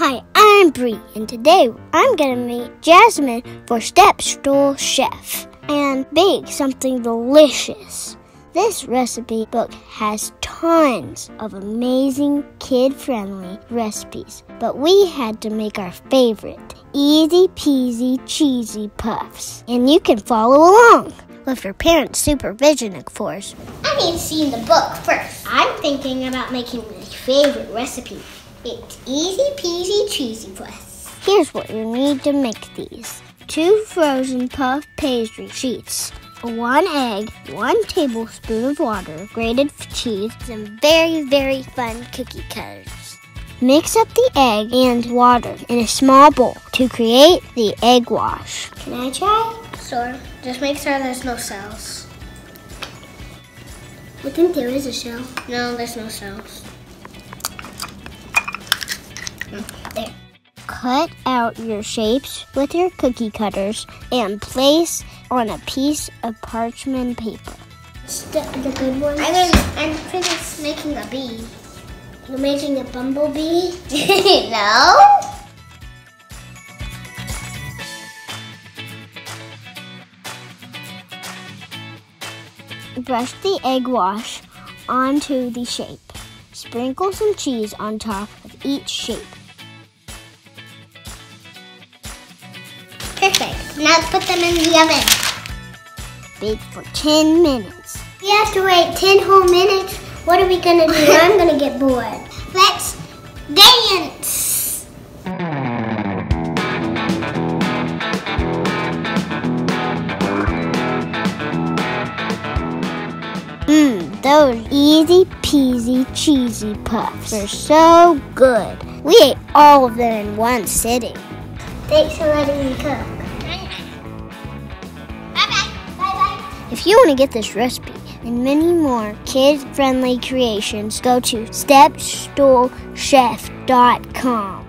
Hi, I'm Bree, and today I'm going to meet Jasmine for Stool Chef and bake something delicious. This recipe book has tons of amazing kid-friendly recipes, but we had to make our favorite, easy peasy cheesy puffs. And you can follow along with your parents' supervision, of course. I need to see the book first. I'm thinking about making my favorite recipe. It's easy peasy cheesy puffs. Here's what you need to make these. 2 frozen puff pastry sheets, 1 egg, 1 tablespoon of water, grated cheese, some very, very fun cookie cutters. Mix up the egg and water in a small bowl to create the egg wash. Can I try? Sure. Just make sure there's no cells. I think there is a shell. No, there's no cells. There. Cut out your shapes with your cookie cutters and place on a piece of parchment paper. The good ones? I'm finished making a bee. You're making a bumblebee? No? Brush the egg wash onto the shape. Sprinkle some cheese on top of each shape. Perfect. Now put them in the oven. Bake for 10 minutes. We have to wait 10 whole minutes. What are we going to do? I'm going to get bored. Let's dance. Those easy peasy cheesy puffs are so good. We ate all of them in one sitting. Thanks for letting me cook. Bye-bye. Bye-bye. If you want to get this recipe and many more kid-friendly creations, go to stepstoolchef.com.